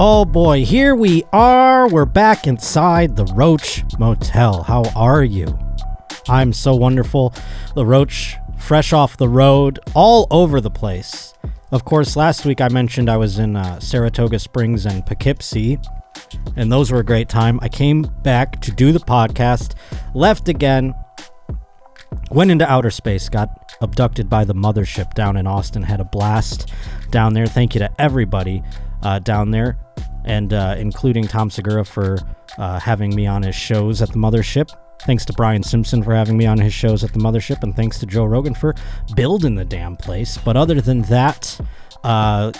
Oh boy, here we are. We're back inside the Roach Motel. How are you? I'm so wonderful. The Roach, fresh off the road, all over the place. Of course, last week I mentioned I was in Saratoga Springs and Poughkeepsie, and those were a great time. I came back to do the podcast, left again, went into outer space, got abducted by the mothership down in Austin, had a blast down there. Thank you to everybody down there, and including Tom Segura for having me on his shows at the mothership. Thanks to Brian Simpson for having me on his shows at the mothership, and thanks to Joe Rogan for building the damn place. But other than that,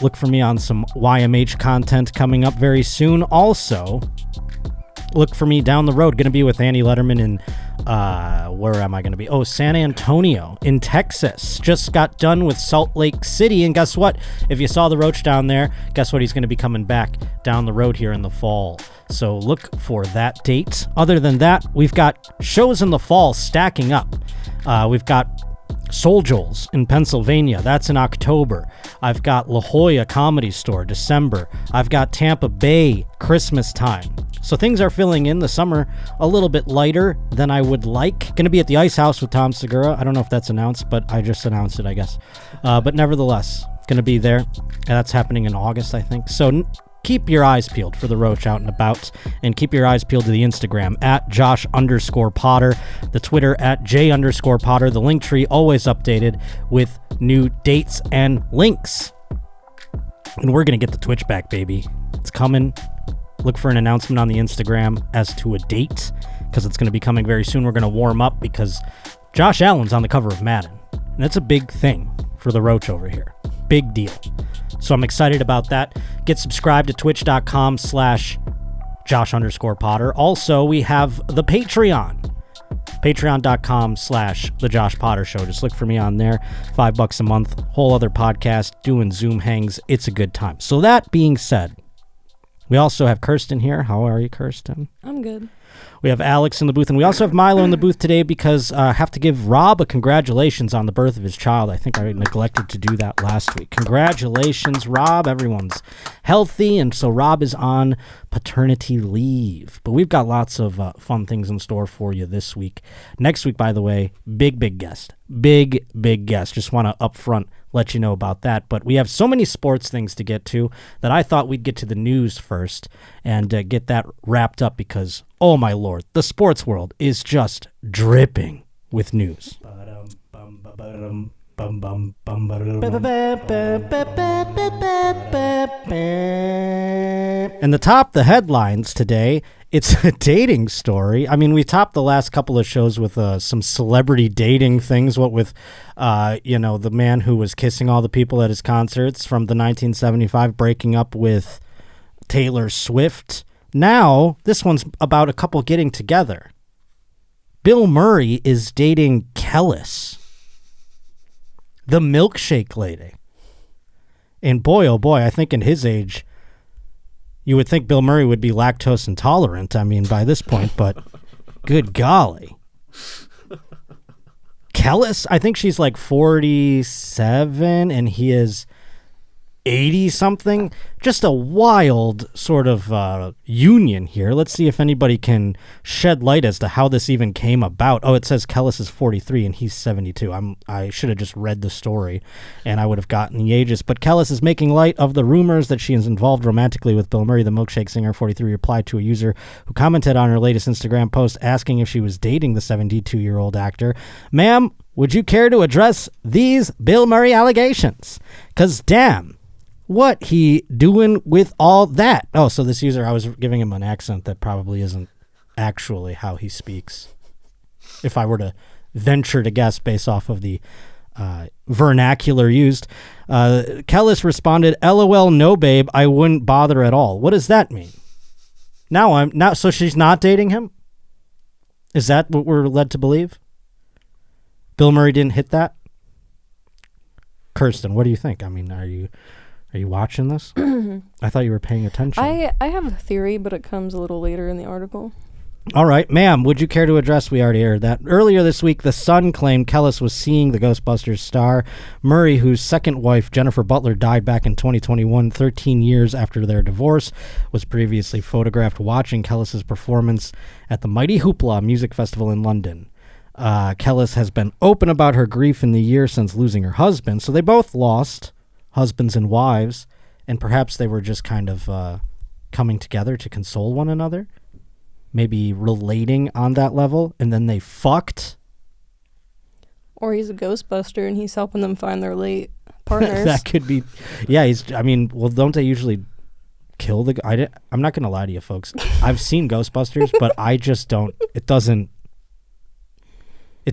look for me on some YMH content coming up very soon. Also, look for me down the road. Going to be with Annie Letterman in, where am I going to be? Oh, San Antonio in Texas. Just got done with Salt Lake City, and guess what? If you saw the Roach down there, guess what? He's going to be coming back down the road here in the fall. So look for that date. Other than that, we've got shows in the fall stacking up. We've got Soul Joel's in Pennsylvania. That's in October. I've got La Jolla Comedy Store, December. I've got Tampa Bay, Christmas time. So things are filling in. The summer a little bit lighter than I would like. Going to be at the Ice House with Tom Segura. I don't know if that's announced, but I just announced it, I guess. But nevertheless, going to be there. And that's happening in August, I think. So keep your eyes peeled for the Roach out and about, and keep your eyes peeled to the Instagram at Josh_Potter, the Twitter at J_Potter, the Linktree always updated with new dates and links. And we're going to get the Twitch back, baby. It's coming. Look for an announcement on the Instagram as to a date, because it's going to be coming very soon. We're going to warm up because Josh Allen's on the cover of Madden, and that's a big thing for the Roach over here. Big deal. So I'm excited about that. Get subscribed to twitch.com/Josh_Potter. Also, we have the Patreon. Patreon.com/The Josh Potter Show. Just look for me on there. $5 a month. Whole other podcast. Doing Zoom hangs. It's a good time. So that being said, we also have Kirsten here. How are you, Kirsten? I'm good. We have Alex in the booth, and we also have Milo in the booth today because I have to give Rob a congratulations on the birth of his child. I think I neglected to do that last week. Congratulations, Rob. Everyone's healthy, and so Rob is on paternity leave. But we've got lots of fun things in store for you this week. Next week, by the way, big guest. Big guest. Just want to up front let you know about that. But we have so many sports things to get to that I thought we'd get to the news first and get that wrapped up because, oh my Lord, the sports world is just dripping with news. And the headlines today, it's a dating story. I mean, we topped the last couple of shows with some celebrity dating things. What with, the man who was kissing all the people at his concerts from the 1975 breaking up with Taylor Swift. Now, this one's about a couple getting together. Bill Murray is dating Kellis, the Milkshake lady. And boy, oh boy, I think in his age, you would think Bill Murray would be lactose intolerant, I mean, by this point, but good golly. Kellis, I think she's like 47 and he is 80-something. Just a wild sort of union here. Let's see if anybody can shed light as to how this even came about. Oh, it says Kellis is 43 and he's 72. I should have just read the story and I would have gotten the ages. But Kellis is making light of the rumors that she is involved romantically with Bill Murray. The Milkshake singer, 43, replied to a user who commented on her latest Instagram post asking if she was dating the 72-year-old actor. Ma'am, would you care to address these Bill Murray allegations? 'Cause damn, what he doing with all that? Oh, so this user, I was giving him an accent that probably isn't actually how he speaks. If I were to venture to guess based off of the vernacular used. Kellis responded, LOL, no babe, I wouldn't bother at all. What does that mean? So she's not dating him? Is that what we're led to believe? Bill Murray didn't hit that? Kirsten, what do you think? I mean, are you watching this? I thought you were paying attention. I have a theory, but it comes a little later in the article. All right, ma'am, would you care to address? We already aired that. Earlier this week, The Sun claimed Kellis was seeing the Ghostbusters star Murray, whose second wife, Jennifer Butler, died back in 2021, 13 years after their divorce, was previously photographed watching Kellis's performance at the Mighty Hoopla Music Festival in London. Kellis has been open about her grief in the year since losing her husband, so they both lost husbands and wives, and perhaps they were just kind of coming together to console one another. Maybe relating on that level, and then they fucked. Or he's a Ghostbuster and he's helping them find their late partners. That could be. Yeah, don't they usually kill the... I'm not going to lie to you, folks. I've seen Ghostbusters, but I just don't... It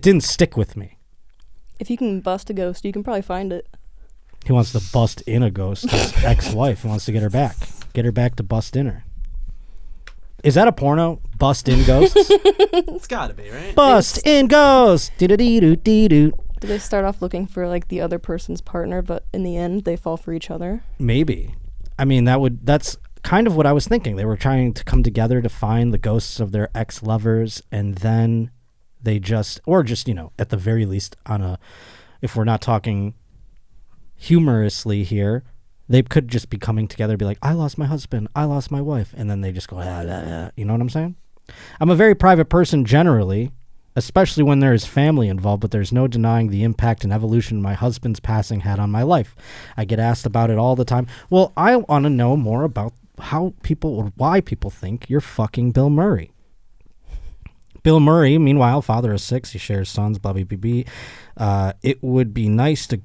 didn't stick with me. If you can bust a ghost, you can probably find it. He wants to bust in a ghost. His ex-wife wants to get her back. Get her back to bust in her. Is that a porno? Bust in ghosts? It's gotta be, right? Bust in ghosts! Do-do-dee-doo-dee-doo. Do they start off looking for like the other person's partner, but in the end they fall for each other? Maybe. I mean, that's kind of what I was thinking. They were trying to come together to find the ghosts of their ex-lovers, and then they at the very least if we're not talking humorously here, they could just be coming together and be like, I lost my husband, I lost my wife. And then they just go, you know what I'm saying? I'm a very private person generally, especially when there is family involved, but there's no denying the impact and evolution my husband's passing had on my life. I get asked about it all the time. Well, I want to know more about why people think you're fucking Bill Murray. Bill Murray, meanwhile, father of 6, he shares sons, blah, blah, blah, blah. It would be nice to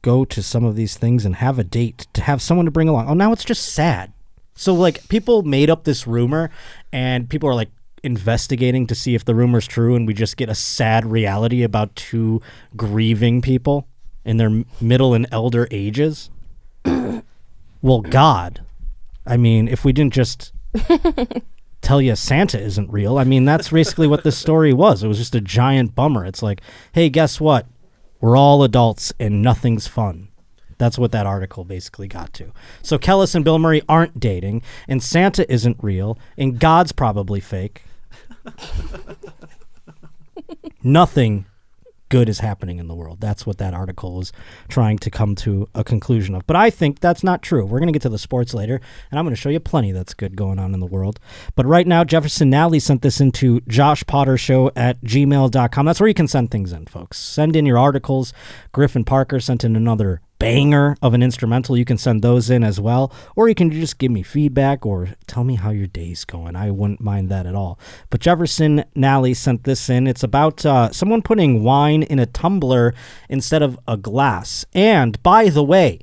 go to some of these things and have a date, to have someone to bring along. Oh, now it's just sad. So, like, people made up this rumor, and people are, like, investigating to see if the rumor's true, and we just get a sad reality about 2 grieving people in their middle and elder ages. Well, God. I mean, if we didn't just tell you Santa isn't real, I mean, that's basically what this story was. It was just a giant bummer. It's like, hey, guess what? We're all adults and nothing's fun. That's what that article basically got to. So Kellis and Bill Murray aren't dating, and Santa isn't real, and God's probably fake. Nothing good is happening in the world. That's what that article was trying to come to a conclusion of. But I think that's not true. We're going to get to the sports later, and I'm going to show you plenty that's good going on in the world. But right now, Jefferson Nally sent this into joshpottershow@gmail.com. That's where you can send things in, folks. Send in your articles. Griff Parker sent in another banger of an instrumental. You can send those in as well, or you can just give me feedback or tell me how your day's going. I wouldn't mind that at all. But Jefferson Nally sent this in. It's about someone putting wine in a tumbler instead of a glass. And by the way,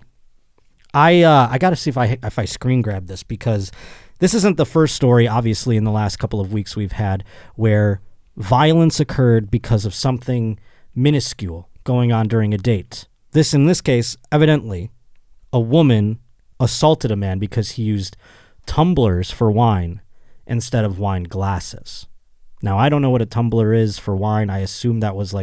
I got to see if I screen grab this, because this isn't the first story, obviously, in the last couple of weeks we've had where violence occurred because of something minuscule going on during a date. In this case, evidently, a woman assaulted a man because he used tumblers for wine instead of wine glasses. Now, I don't know what a tumbler is for wine. I assume that was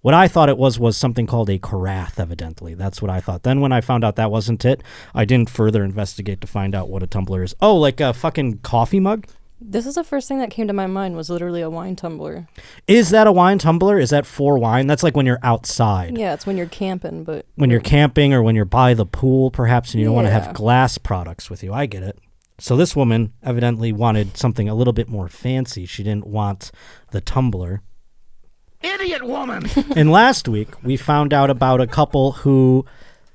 what I thought it was something called a carafe, evidently. That's what I thought. Then when I found out that wasn't it, I didn't further investigate to find out what a tumbler is. Oh, like a fucking coffee mug? This is the first thing that came to my mind, was literally a wine tumbler. Is that a wine tumbler? Is that for wine? That's like when you're outside. Yeah, it's when you're camping, but... When you're camping or when you're by the pool, perhaps, and you don't want to have glass products with you. I get it. So this woman evidently wanted something a little bit more fancy. She didn't want the tumbler. Idiot woman! And last week, we found out about a couple who...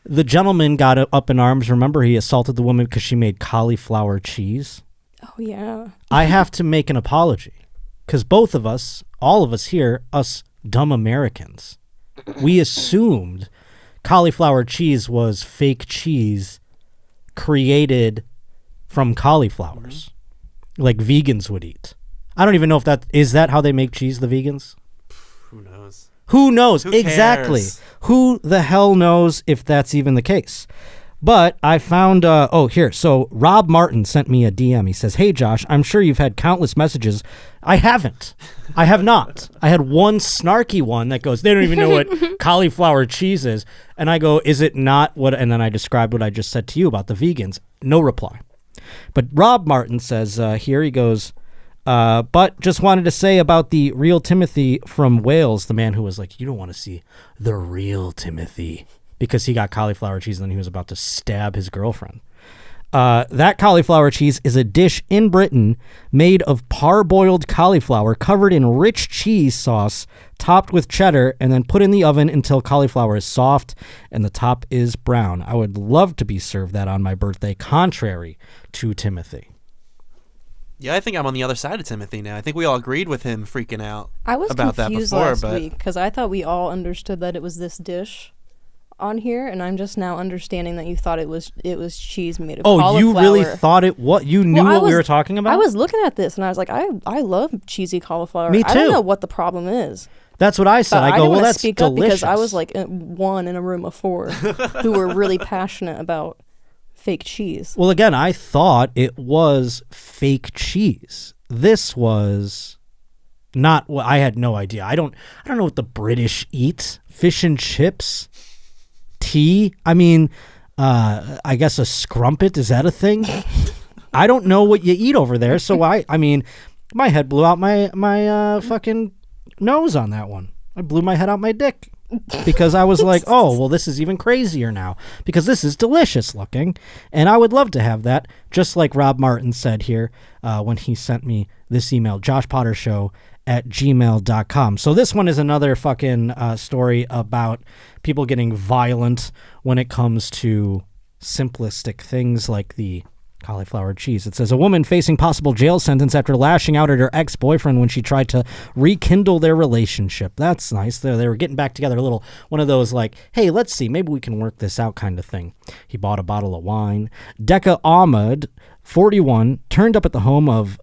The gentleman got up in arms. Remember, he assaulted the woman because she made cauliflower cheese? Oh, yeah. I have to make an apology, because both of us, all of us here, us dumb Americans, we assumed cauliflower cheese was fake cheese created from cauliflowers, like vegans would eat. I don't even know if is that how they make cheese, the vegans? Who knows? Who knows? Who Exactly. cares? Who the hell knows if that's even the case? But I found, here. So Rob Martin sent me a DM. He says, hey, Josh, I'm sure you've had countless messages. I haven't. I have not. I had one snarky one that goes, they don't even know what cauliflower cheese is. And I go, is it not what? And then I described what I just said to you about the vegans. No reply. But Rob Martin says here, he goes, But just wanted to say about the real Timothy from Wales, the man who was like, you don't want to see the real Timothy, because he got cauliflower cheese and then he was about to stab his girlfriend. That cauliflower cheese is a dish in Britain made of parboiled cauliflower covered in rich cheese sauce, topped with cheddar, and then put in the oven until cauliflower is soft and the top is brown. I would love to be served that on my birthday, contrary to Timothy. Yeah, I think I'm on the other side of Timothy now. I think we all agreed with him freaking out I was about that confused before, last but week because I thought we all understood that it was this dish on here, and I'm just now understanding that you thought it was cheese made of cauliflower. Oh, you really thought it? What you knew Well, what we were talking about? I was looking at this and I was like, I love cheesy cauliflower. Me I don't too. know what the problem is. That's what I said. But I I go, didn't well, want to that's speak delicious. up because I was like one in a room of four who were really passionate about fake cheese. Well, again, I thought it was fake cheese. This was not what I had no idea. I don't know what the British eat. Fish and chips, tea. I mean, I guess a scrumpet, is that a thing? I don't know what you eat over there, so I mean, my head blew out my fucking nose on that one. I blew my head out my dick. Because I was like, oh, well, this is even crazier now. Because this is delicious looking. And I would love to have that. Just like Rob Martin said here when he sent me this email, joshpottershow@gmail.com. So this one is another fucking story about people getting violent when it comes to simplistic things like the cauliflower cheese. It says, a woman facing possible jail sentence after lashing out at her ex-boyfriend when she tried to rekindle their relationship. That's nice. They were getting back together, a little one of those like, hey, let's see, maybe we can work this out kind of thing. He bought a bottle of wine. Decca Ahmed, 41, turned up at the home of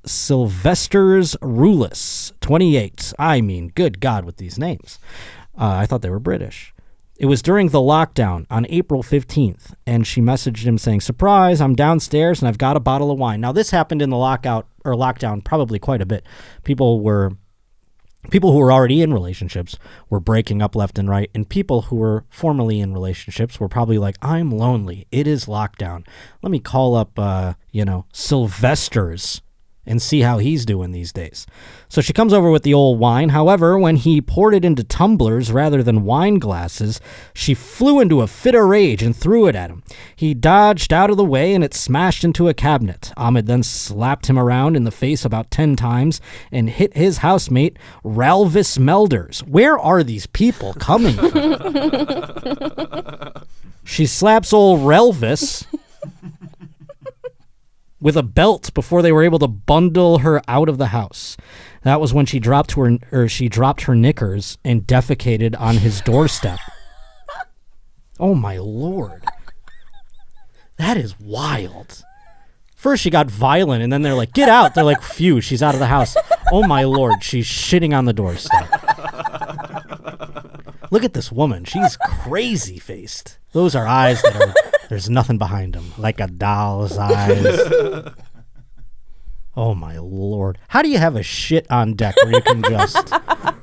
Sylvester's Rulis, 28. I mean, good God with these names. I thought they were British. It was during the lockdown on April 15th, and she messaged him saying, surprise, I'm downstairs and I've got a bottle of wine. Now, this happened in the lockdown probably quite a bit. People who were already in relationships were breaking up left and right, and people who were formerly in relationships were probably like, I'm lonely. It is lockdown. Let me call up, Sylvester's and see how he's doing these days. So she comes over with the old wine. However, when he poured it into tumblers rather than wine glasses, she flew into a fit of rage and threw it at him. He dodged out of the way and it smashed into a cabinet. Ahmed then slapped him around in the face about 10 times and hit his housemate, Ralvis Melders. Where are these people coming from? She slaps old Relvis with a belt before they were able to bundle her out of the house. That was when she dropped her knickers and defecated on his doorstep. Oh my Lord. That is wild. First she got violent and then they're like, get out. They're like, phew, she's out of the house. Oh my Lord, she's shitting on the doorstep. Look at this woman. She's crazy faced. Those are eyes that are, there's nothing behind them. Like a doll's eyes. Oh my Lord. How do you have a shit on deck where you can just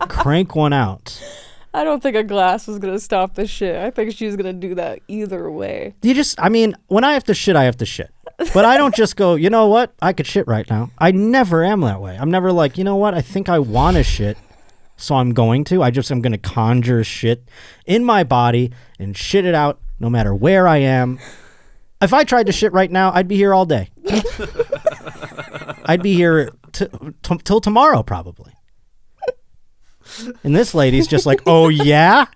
crank one out? I don't think a glass was going to stop this shit. I think she was going to do that either way. When I have to shit, I have to shit. But I don't just go, you know what? I could shit right now. I never am that way. I'm never like, you know what? I think I want to shit, so I'm going to. I'm going to conjure shit in my body and shit it out no matter where I am. If I tried to shit right now, I'd be here all day. I'd be here till tomorrow, probably. And this lady's just like, oh, yeah?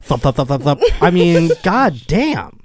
Thump, thump, thump, thump, thump. I mean, god damn.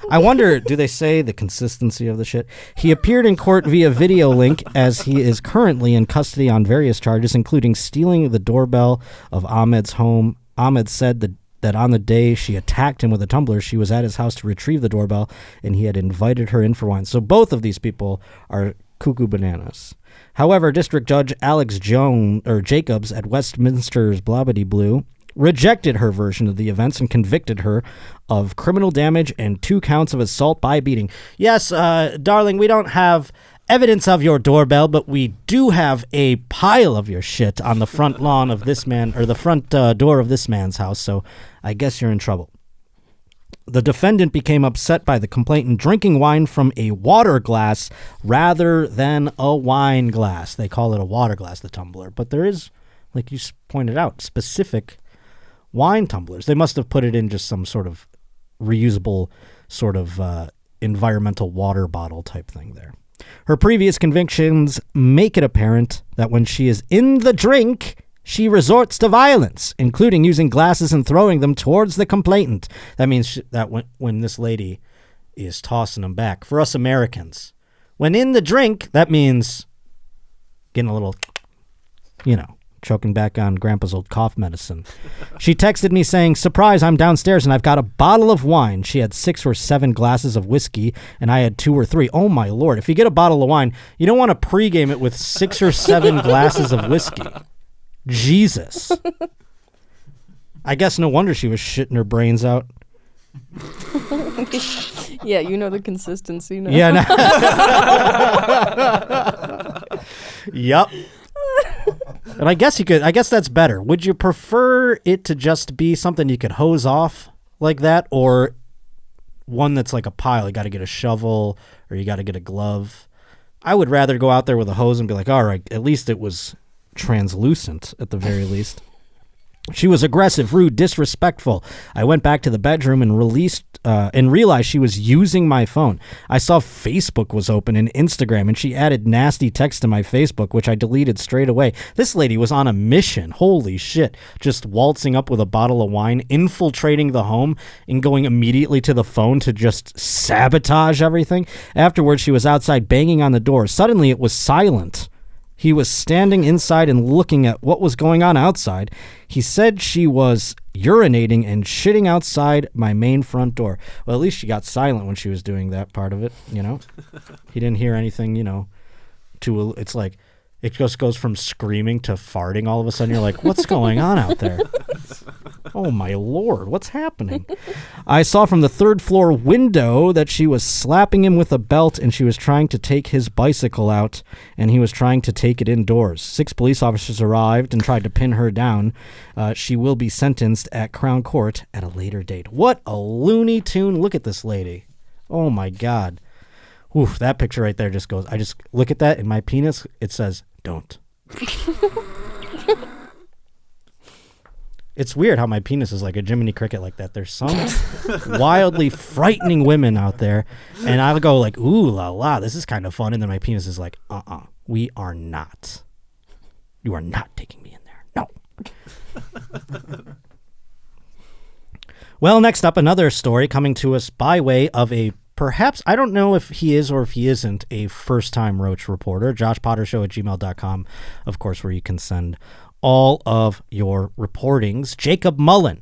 I wonder, do they say the consistency of the shit? He appeared in court via video link as he is currently in custody on various charges, including stealing the doorbell of Ahmed's home. Ahmed said that on the day she attacked him with a tumbler, she was at his house to retrieve the doorbell, and he had invited her in for wine. So both of these people are cuckoo bananas. However, District Judge Alex Jacobs at Westminster's Blabbity Blue rejected her version of the events and convicted her of criminal damage and 2 counts of assault by beating. Yes, darling, we don't have evidence of your doorbell, but we do have a pile of your shit on the front lawn of this man, or the front door of this man's house, so I guess you're in trouble. The defendant became upset by the complainant drinking wine from a water glass rather than a wine glass. They call it a water glass, the tumbler. But there is, like you pointed out, specific wine tumblers. They must have put it in just some sort of reusable sort of environmental water bottle type thing there. Her previous convictions make it apparent that when she is in the drink, she resorts to violence, including using glasses and throwing them towards the complainant. That means that when this lady is tossing them back. For us Americans, when in the drink, that means getting a little, choking back on Grandpa's old cough medicine. She texted me saying, "Surprise, I'm downstairs and I've got a bottle of wine." She had 6 or 7 glasses of whiskey and I had 2 or 3. Oh my Lord. If you get a bottle of wine, you don't want to pregame it with 6 or 7 glasses of whiskey. Jesus. I guess no wonder she was shitting her brains out. Yeah, you know the consistency now. Yeah. Yep. And I guess that's better. Would you prefer it to just be something you could hose off like that, or one that's like a pile? You got to get a shovel or you got to get a glove. I would rather go out there with a hose and be like, all right, at least it was translucent at the very least. She was aggressive, rude, disrespectful. I went back to the bedroom and realized she was using my phone. I saw Facebook was open and Instagram, and she added nasty text to my Facebook, which I deleted straight away. This lady was on a mission. Holy shit. Just waltzing up with a bottle of wine, infiltrating the home, and going immediately to the phone to just sabotage everything. Afterwards, she was outside banging on the door. Suddenly, it was silent. He was standing inside and looking at what was going on outside. He said she was urinating and shitting outside my main front door. Well, at least she got silent when she was doing that part of it, He didn't hear anything, it's like it just goes from screaming to farting all of a sudden. You're like, what's going on out there? Oh, my Lord, what's happening? I saw from the 3rd floor window that she was slapping him with a belt and she was trying to take his bicycle out and he was trying to take it indoors. 6 police officers arrived and tried to pin her down. She will be sentenced at Crown Court at a later date. What a Looney Tune. Look at this lady. Oh, my God. Oof, that picture right there just goes, I just look at that and my penis, it says, don't. It's weird how my penis is like a Jiminy Cricket like that. There's some wildly frightening women out there, and I'll go like, ooh la la, this is kind of fun, and then my penis is like, we are not. You are not taking me in there. No. Well, next up, another story coming to us by way of a perhaps, I don't know if he is or if he isn't a first-time Roach reporter, joshpottershow@gmail.com, of course, where you can send all of your reportings. Jacob Mullen.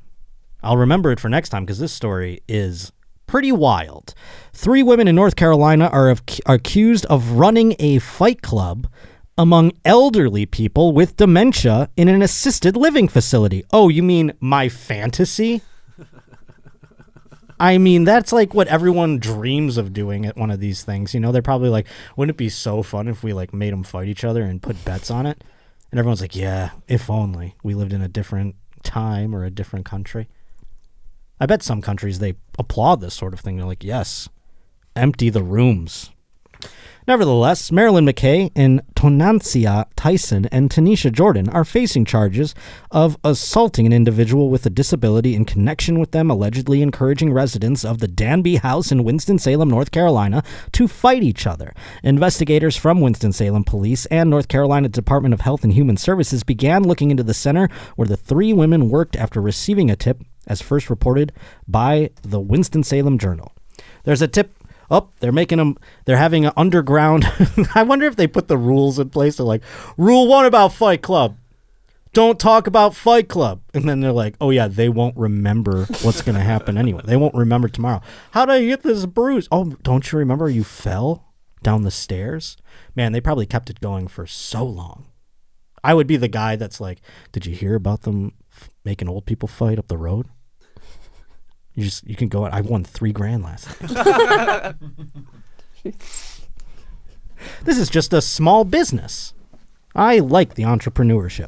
I'll remember it for next time because this story is pretty wild. 3 women in North Carolina are accused of running a fight club among elderly people with dementia in an assisted living facility. Oh, you mean my fantasy? I mean, that's like what everyone dreams of doing at one of these things. They're probably like, wouldn't it be so fun if we like made them fight each other and put bets on it? And everyone's like, yeah, if only we lived in a different time or a different country. I bet some countries, they applaud this sort of thing. They're like, yes, empty the rooms. Nevertheless, Marilyn McKay and Tonancia Tyson and Tanisha Jordan are facing charges of assaulting an individual with a disability in connection with them allegedly encouraging residents of the Danby House in Winston-Salem, North Carolina, to fight each other. Investigators from Winston-Salem Police and North Carolina Department of Health and Human Services began looking into the center where the 3 women worked after receiving a tip, as first reported by the Winston-Salem Journal. There's a tip. Oh, they're having an underground. I wonder if they put the rules in place. They're like, rule 1 about Fight Club. Don't talk about Fight Club. And then they're like, oh yeah, they won't remember what's going to happen anyway. They won't remember tomorrow. How did I get this bruise? Oh, don't you remember you fell down the stairs? Man, they probably kept it going for so long. I would be the guy that's like, did you hear about them making old people fight up the road? You can go out. I won $3,000 last night. This is just a small business. I like the entrepreneurship.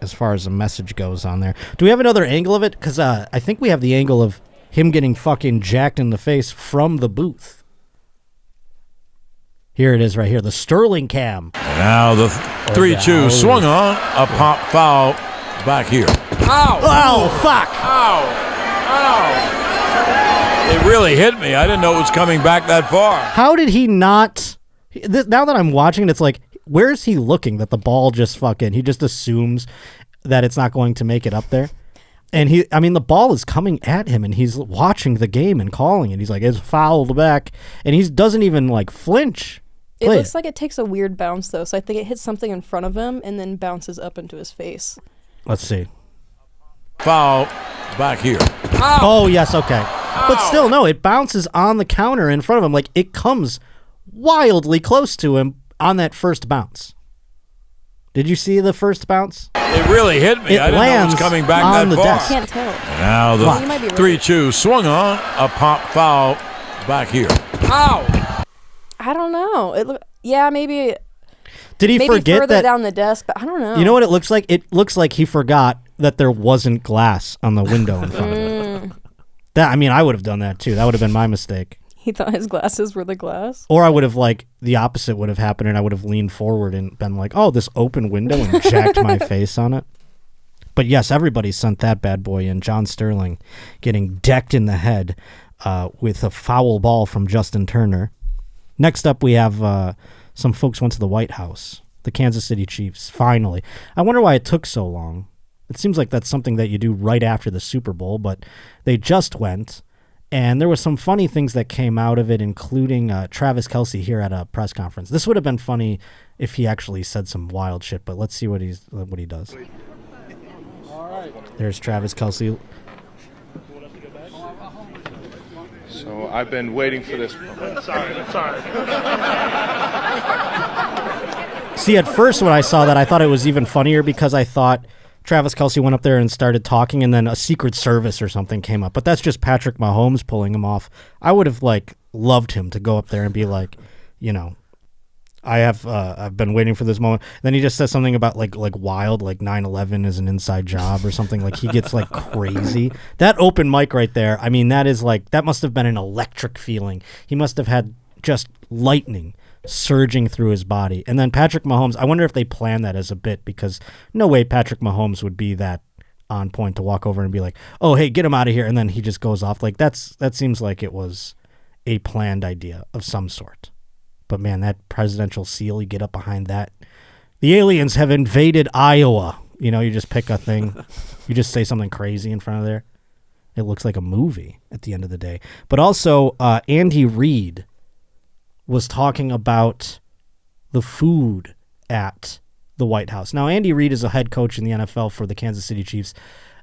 as far as the message goes on there. Do we have another angle of it? Because I think we have the angle of him getting fucking jacked in the face from the booth. Here it is right here, the Sterling cam. And now the 3-2 swung on, a pop foul back here. Ow! Oh, fuck! Ow! Ow! It really hit me. I didn't know it was coming back that far. How did he not... Now that I'm watching it, it's like, where is he looking that the ball just fucking... He just assumes that it's not going to make it up there. And the ball is coming at him, and he's watching the game and calling it. He's like, it's fouled back. And he doesn't even, like, flinch. It looks like it takes a weird bounce, though. So I think it hits something in front of him and then bounces up into his face. Let's see. Foul back here. Ow. Oh, yes, okay. Ow. But still, no, it bounces on the counter in front of him. Like, it comes wildly close to him on that first bounce. Did you see the first bounce? It really hit me. I didn't know it was coming back on that the far. desk. I can't tell. And now the 3-2 swung on, a pop foul back here. Ow! I don't know. Maybe. Did he forget further that down the desk? But I don't know. You know what it looks like? It looks like he forgot that there wasn't glass on the window in front of him. I would have done that too. That would have been my mistake. He thought his glasses were the glass. Or I would have the opposite would have happened, and I would have leaned forward and been like, "Oh, this open window," and jacked my face on it. But yes, everybody sent that bad boy in. John Sterling getting decked in the head with a foul ball from Justin Turner. Next up, we have some folks went to the White House. The Kansas City Chiefs, finally. I wonder why it took so long. It seems like that's something that you do right after the Super Bowl, but they just went, and there were some funny things that came out of it, including Travis Kelce here at a press conference. This would have been funny if he actually said some wild shit, but let's see what he does. All right. There's Travis Kelce. So I've been waiting for this. Sorry. See, at first when I saw that, I thought it was even funnier because I thought Travis Kelce went up there and started talking, and then a Secret Service or something came up. But that's just Patrick Mahomes pulling him off. I would have loved him to go up there and be like, I've been waiting for this moment. Then he just says something about like wild, like 9/11 is an inside job or something. Like he gets crazy. That open mic right there. I mean, that must have been an electric feeling. He must have had just lightning surging through his body. And then Patrick Mahomes, I wonder if they planned that as a bit, because no way Patrick Mahomes would be that on point to walk over and be like, oh, hey, get him out of here. And then he just goes off. That seems like it was a planned idea of some sort. But man, that presidential seal, you get up behind that. The aliens have invaded Iowa. You just pick a thing. You just say something crazy in front of there. It looks like a movie at the end of the day. But also, Andy Reid was talking about the food at the White House. Now, Andy Reid is a head coach in the NFL for the Kansas City Chiefs,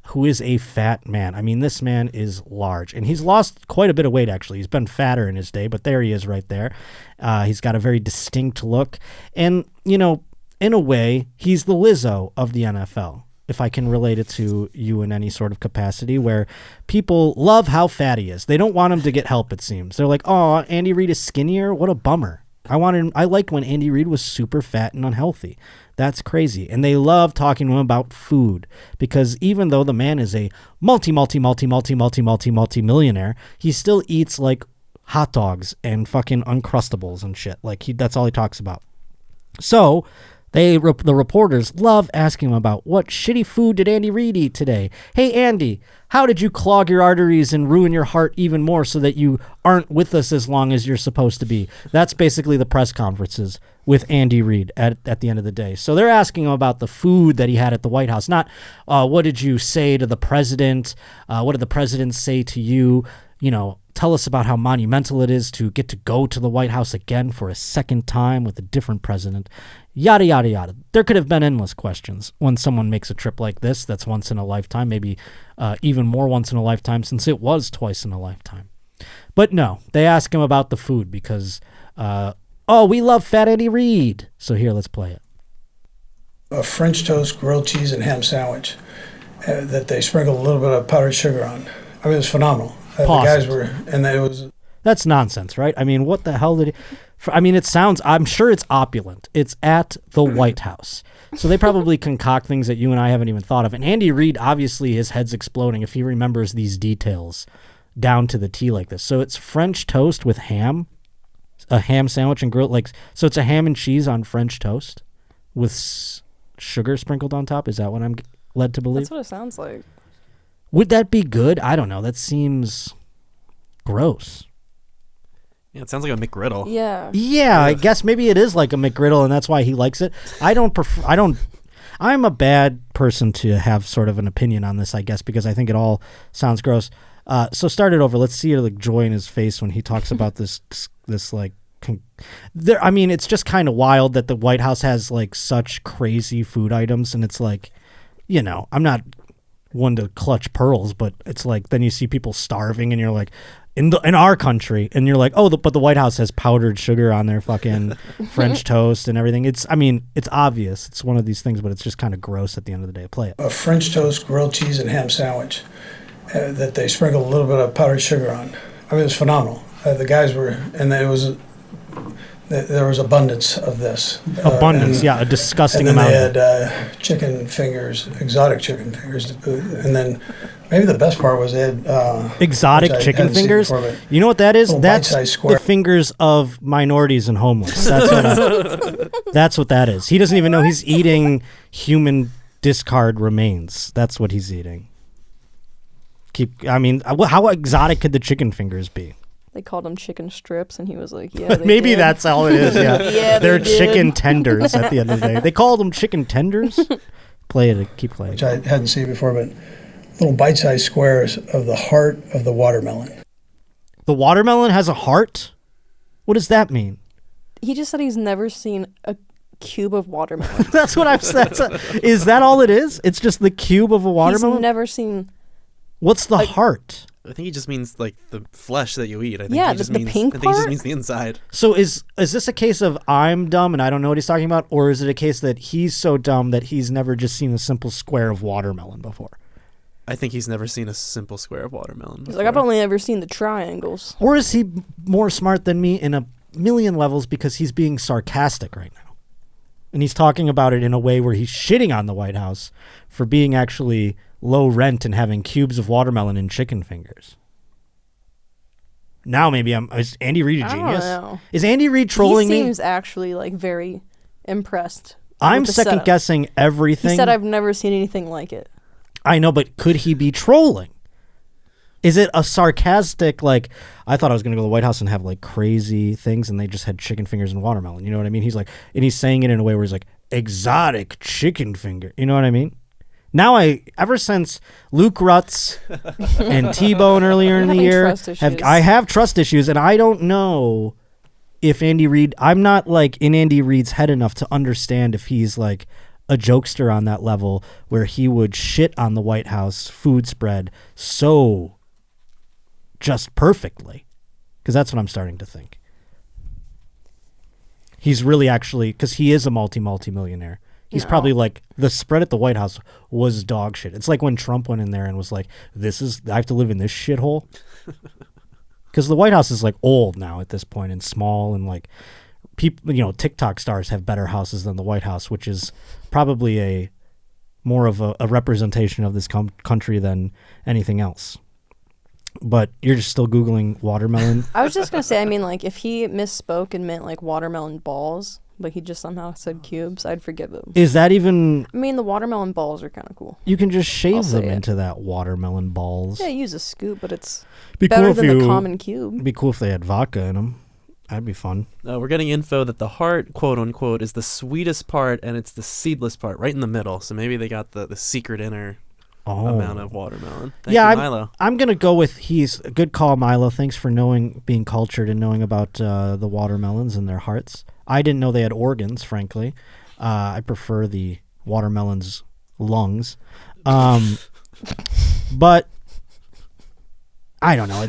who is a fat man. I mean, this man is large, and he's lost quite a bit of weight, actually. He's been fatter in his day, but there he is right there. He's got a very distinct look, and, in a way, he's the Lizzo of the NFL, if I can relate it to you in any sort of capacity, where people love how fat he is. They don't want him to get help, it seems. They're like, oh, Andy Reid is skinnier? What a bummer. I liked when Andy Reid was super fat and unhealthy. That's crazy. And they love talking to him about food, because even though the man is a multi-millionaire, he still eats hot dogs and fucking Uncrustables and shit. That's all he talks about. So the reporters love asking him about what shitty food did Andy Reid eat today. Hey, Andy, how did you clog your arteries and ruin your heart even more so that you aren't with us as long as you're supposed to be? That's basically the press conferences with Andy Reid at the end of the day. So they're asking him about the food that he had at the White House, not what did you say to the president? What did the president say to you? Tell us about how monumental it is to get to go to the White House again for a second time with a different president. Yada, yada, yada. There could have been endless questions when someone makes a trip like this that's once in a lifetime, maybe even more once in a lifetime, since it was twice in a lifetime. But no, they ask him about the food because, we love Fat Andy Reid. So here, let's play it. A French toast, grilled cheese, and ham sandwich that they sprinkled a little bit of powdered sugar on. I mean, it was phenomenal. The guys were, and it was... That's nonsense, right? I mean, what the hell did he... I mean, I'm sure it's opulent. It's at the White House. So they probably concoct things that you and I haven't even thought of. And Andy Reid, obviously, his head's exploding if he remembers these details down to the T like this. So it's French toast with ham, a ham sandwich and grilled, so it's a ham and cheese on French toast with sugar sprinkled on top. Is that what I'm led to believe? That's what it sounds like. Would that be good? I don't know. That seems gross. Yeah, it sounds like a McGriddle. Yeah. Yeah, I guess maybe it is like a McGriddle, and that's why he likes it. I'm a bad person to have sort of an opinion on this, I guess, because I think it all sounds gross. So start it over. Let's see the joy in his face when he talks about this like. I mean, it's just kind of wild that the White House has like such crazy food items, and it's like, I'm not one to clutch pearls, but it's like then you see people starving, and you're like, in our country, and you're like, but the White House has powdered sugar on their fucking French toast and everything. It's obvious. It's one of these things, but it's just kind of gross at the end of the day. Play it. A French toast, grilled cheese, and ham sandwich that they sprinkled a little bit of powdered sugar on. I mean, it was phenomenal. The guys were, and there was abundance of this. A disgusting and amount. And they had chicken fingers, exotic chicken fingers, and then maybe the best part was they had exotic chicken fingers. Before, you know what that is? That's square. The fingers of minorities and homeless. That's what that is. He doesn't even know he's eating human discard remains. That's what he's eating. How exotic could the chicken fingers be? They called them chicken strips, and he was like, yeah, maybe did. that's all it is, yeah. Yeah, they're they chicken did. tenders at the end of the day. They called them chicken tenders? Play it, keep playing. Which I hadn't seen before, but little bite-sized squares of the heart of the watermelon. The watermelon has a heart? What does that mean? He just said he's never seen a cube of watermelon. That's what I've said. Is that all it is? It's just the cube of a watermelon? He's never seen... What's the heart? I think he just means like the flesh that you eat. I think Yeah, he just the means, pink I think he just part? means the inside. So is this a case of I'm dumb and I don't know what he's talking about, or is it a case that he's so dumb that he's never just seen a simple square of watermelon before? I think he's never seen a simple square of watermelon He's like, I've only ever seen the triangles. Or is he more smart than me in a million levels because he's being sarcastic right now? And he's talking about it in a way where he's shitting on the White House for being actually low rent and having cubes of watermelon and chicken fingers. Now maybe is Andy Reid a genius? I don't know. Is Andy Reid trolling me? He seems actually like very impressed. I'm with the second setup. guessing everything. He said I've never seen anything like it. I know, but could he be trolling? Is it a sarcastic, like, I thought I was going to go to the White House and have, like, crazy things, and they just had chicken fingers and watermelon. You know what I mean? He's like, and he's saying it in a way where he's like, exotic chicken finger. You know what I mean? Now ever since Luke Rutz and T-Bone earlier in the year, I have trust issues, and I don't know if Andy Reid, I'm not, like, in Andy Reid's head enough to understand if he's, like, a jokester on that level where he would shit on the White House food spread so just perfectly, because that's what I'm starting to think. He's really actually, because he is a multi-millionaire. He's probably like, the spread at the White House was dog shit. It's like when Trump went in there and was like, I have to live in this shithole. Because the White House is like old now at this point and small, and like people, TikTok stars have better houses than the White House, which is probably a more of a representation of this country than anything else. But you're just still Googling watermelon. I was just going to say, I mean, like, if he misspoke and meant, like, watermelon balls, but he just somehow said cubes, I'd forgive him. Is that even... I mean, the watermelon balls are kind of cool. You can just shave I'll them say it. into that watermelon balls. Yeah, use a scoop, but it's Be better cool than if the you- common cube. It'd be cool if they had vodka in them. That'd be fun. We're getting info that the heart, quote unquote, is the sweetest part and it's the seedless part, right in the middle. So maybe they got the secret inner amount of watermelon. Thank you, Milo. I'm going to go with he's a good call, Milo. Thanks for being cultured and knowing about the watermelons and their hearts. I didn't know they had organs, frankly. I prefer the watermelon's lungs. But I don't know.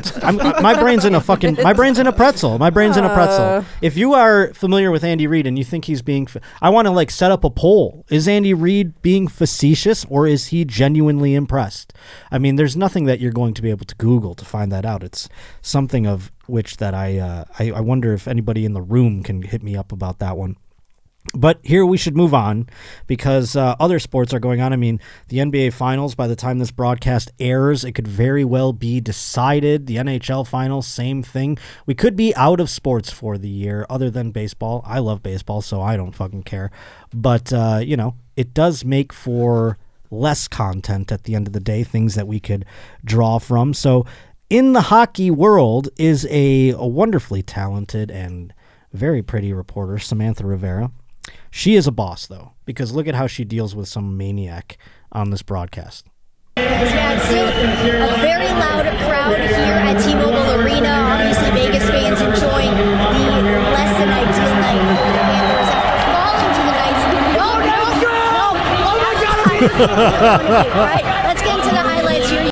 My brain's in a pretzel. My brain's in a pretzel. If you are familiar with Andy Reid and you think he's being, I want to like set up a poll. Is Andy Reid being facetious or is he genuinely impressed? I mean, there's nothing that you're going to be able to Google to find that out. It's something of which that I wonder if anybody in the room can hit me up about that one. But here we should move on because other sports are going on. I mean, the NBA Finals, by the time this broadcast airs, it could very well be decided. The NHL Finals, same thing. We could be out of sports for the year other than baseball. I love baseball, so I don't fucking care. But, it does make for less content at the end of the day, things that we could draw from. So in the hockey world is a wonderfully talented and very pretty reporter, Samantha Rivera. She is a boss, though, because look at how she deals with some maniac on this broadcast. Yeah, it's still a very loud crowd here at T-Mobile Arena. Obviously, Vegas fans enjoying the less than ideal night for the Panthers after falling to the Knights. All right, let's get into the highlights here.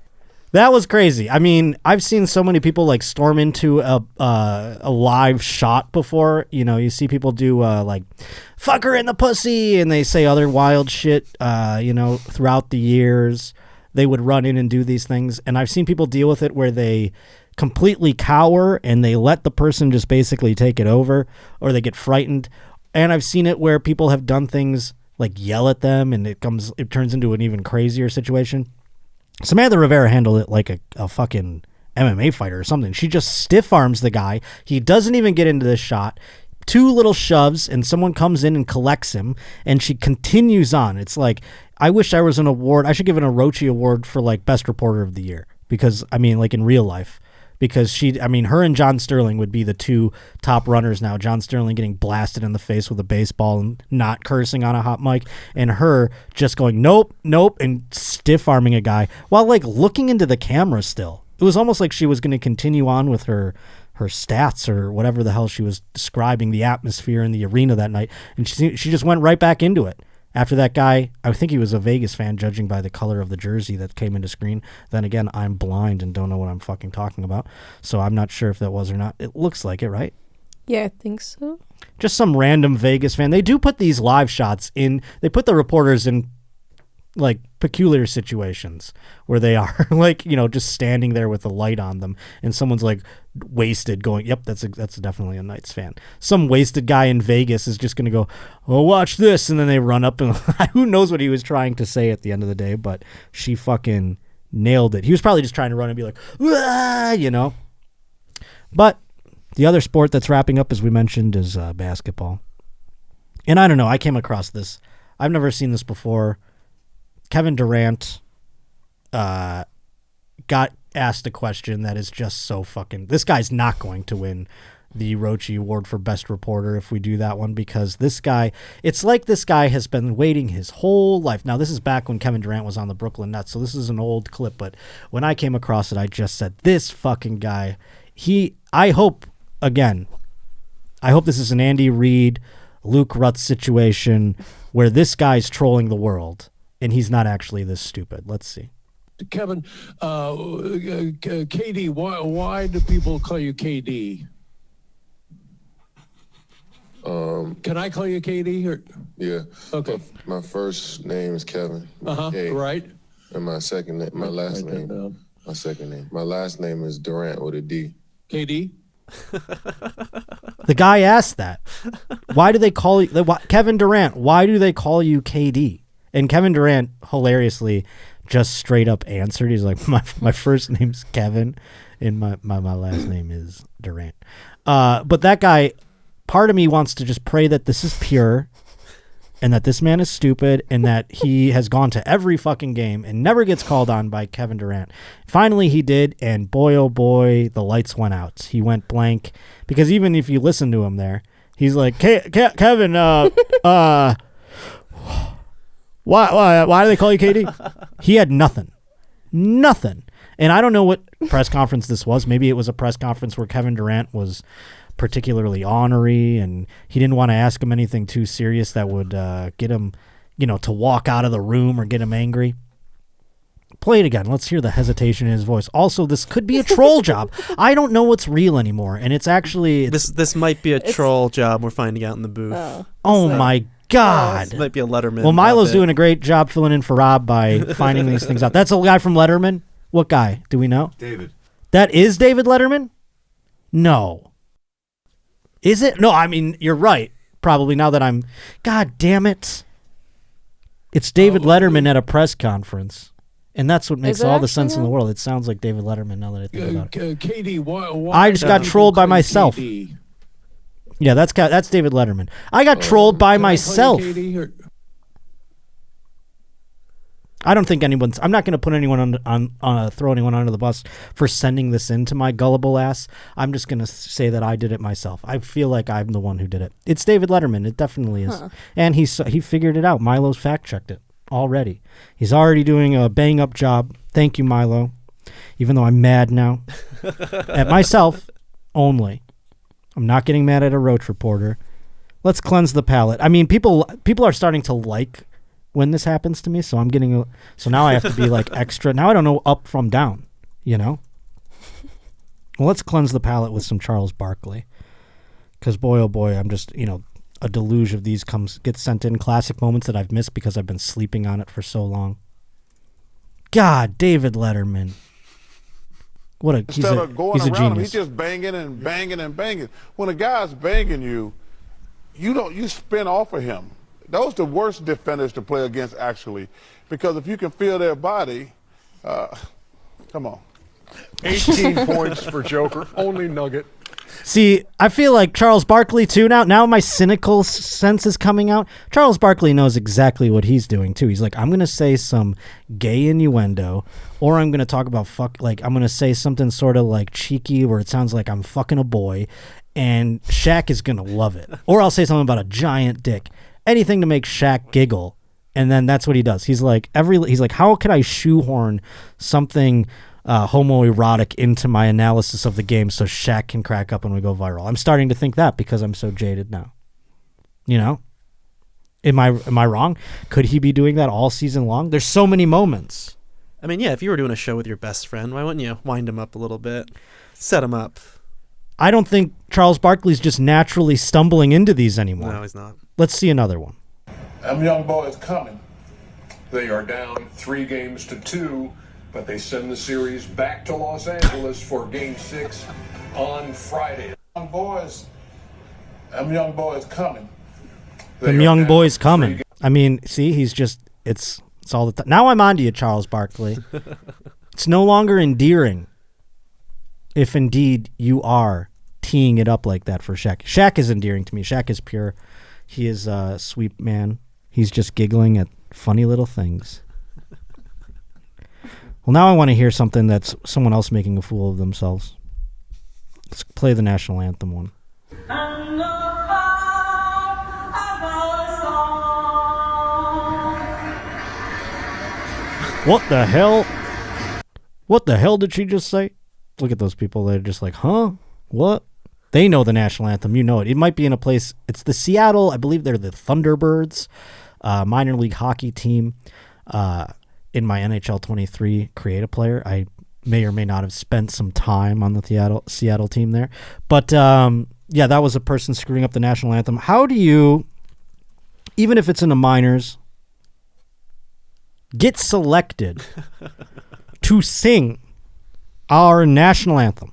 That was crazy. I mean, I've seen so many people like storm into a live shot before. You know, you see people do like "fuck her in the pussy" and they say other wild shit. Throughout the years, they would run in and do these things, and I've seen people deal with it where they completely cower and they let the person just basically take it over, or they get frightened. And I've seen it where people have done things like yell at them, and it turns into an even crazier situation. Samantha Rivera handled it like a fucking MMA fighter or something. She just stiff arms the guy. He doesn't even get into the shot. 2 little shoves, and someone comes in and collects him, and she continues on. It's like, I wish there was an award. I should give an Orochi award for like best reporter of the year, because I mean, like in real life, because her and John Sterling would be the 2 top runners now. John Sterling getting blasted in the face with a baseball and not cursing on a hot mic, and her just going nope, and stiff arming a guy while like looking into the camera still. It was almost like she was going to continue on with her stats or whatever the hell she was describing the atmosphere in the arena that night, and she just went right back into it. After that guy, I think he was a Vegas fan, judging by the color of the jersey that came into screen. Then again, I'm blind and don't know what I'm fucking talking about, so I'm not sure if that was or not. It looks like it, right? Yeah, I think so. Just some random Vegas fan. They do put these live shots in. They put the reporters in like peculiar situations where they are like, just standing there with a light on them, and someone's like wasted going, yep, that's definitely a Knights fan. Some wasted guy in Vegas is just going to go, oh, watch this. And then they run up and who knows what he was trying to say at the end of the day, but she fucking nailed it. He was probably just trying to run and be like, ah, But the other sport that's wrapping up, as we mentioned, is basketball. And I don't know, I came across this. I've never seen this before. Kevin Durant got asked a question that is just so fucking... This guy's not going to win the Rochi Award for Best Reporter if we do that one, because this guy... It's like this guy has been waiting his whole life. Now, this is back when Kevin Durant was on the Brooklyn Nets, so this is an old clip, but when I came across it, I just said, this fucking guy... I hope this is an Andy Reid, Luke Rutz situation where this guy's trolling the world, and he's not actually this stupid. Let's see. Kevin, KD, why do people call you KD? Can I call you KD? Or? Yeah. Okay. My first name is Kevin. Right. And my second name, my last name. My second name. My last name is Durant with a D. KD? The guy asked that. Why do they call you Kevin Durant? Why do they call you KD? And Kevin Durant hilariously just straight up answered. He's like, my first name's Kevin and my last name is Durant. But that guy, part of me wants to just pray that this is pure and that this man is stupid and that he has gone to every fucking game and never gets called on by Kevin Durant. Finally he did, and boy oh boy, the lights went out. He went blank, because even if you listen to him there, he's like, Kevin, why do they call you KD? He had nothing. And I don't know what press conference this was. Maybe it was a press conference where Kevin Durant was particularly ornery and he didn't want to ask him anything too serious that would get him, to walk out of the room or get him angry. Play it again. Let's hear the hesitation in his voice. Also, this could be a troll job. I don't know what's real anymore, and it's actually... This might be a troll job we're finding out in the booth. My God. This might be a Letterman. Well, Milo's doing a great job filling in for Rob by finding these things out. That's a guy from Letterman? What guy? Do we know? David. That is David Letterman? No. Is it? No, I mean, you're right. Probably now that I'm... God damn it. It's David Letterman at a press conference. And that's what makes all the sense in the world. It sounds like David Letterman now that I think about it. Katie, why I just got trolled by myself. KD? Yeah, that's David Letterman. I got trolled by myself. I don't think anyone's... I'm not going to put anyone throw anyone under the bus for sending this in to my gullible ass. I'm just going to say that I did it myself. I feel like I'm the one who did it. It's David Letterman. It definitely is. Huh. And he figured it out. Milo's fact-checked it already. He's already doing a bang-up job. Thank you, Milo. Even though I'm mad now. At myself only. I'm not getting mad at a Roach reporter. Let's cleanse the palate. I mean, people are starting to like... when this happens to me, so I'm getting so now I have to be like extra. Now I don't know up from down, you know. Well, let's cleanse the palate with some Charles Barkley, because boy oh boy, I'm just a deluge of these gets sent in classic moments that I've missed because I've been sleeping on it for so long. God, David Letterman, he's a genius. Him, he's just banging and banging and banging. When a guy's banging you spin off of him. Those are the worst defenders to play against, actually, because if you can feel their body, come on. 18 points for Joker, only nugget. See, I feel like Charles Barkley, too, now my cynical sense is coming out. Charles Barkley knows exactly what he's doing, too. He's like, I'm going to say some gay innuendo, or I'm going to talk about I'm going to say something sort of like cheeky where it sounds like I'm fucking a boy, and Shaq is going to love it. Or I'll say something about a giant dick. Anything to make Shaq giggle, and then that's what he does. He's like, how can I shoehorn something homoerotic into my analysis of the game so Shaq can crack up and we go viral? I'm starting to think that because I'm so jaded now. You know, am I wrong? Could he be doing that all season long? There's so many moments. I mean, yeah, if you were doing a show with your best friend, why wouldn't you wind him up a little bit, set him up? I don't think Charles Barkley's just naturally stumbling into these anymore. No, he's not. Let's see another one. Them young boys coming. They are down 3-2, but they send the series back to Los Angeles for Game 6 on Friday. Them young boys coming. Them young boys coming. I mean, see, he's just, it's all the time. Now I'm on to you, Charles Barkley. It's no longer endearing if indeed you are teeing it up like that for Shaq. Shaq is endearing to me. Shaq is pure. He is a sweet man. He's just giggling at funny little things. Well, now I want to hear something that's someone else making a fool of themselves. Let's play the national anthem one. What the hell? What the hell did she just say? Look at those people. They're just like, huh? What? They know the national anthem. You know it. It might be in a place. It's the Seattle. I believe they're the Thunderbirds, minor league hockey team. In my NHL 23 creative player, I may or may not have spent some time on the Seattle team there. But yeah, that was a person screwing up the national anthem. How do you, even if it's in the minors, get selected to sing our national anthem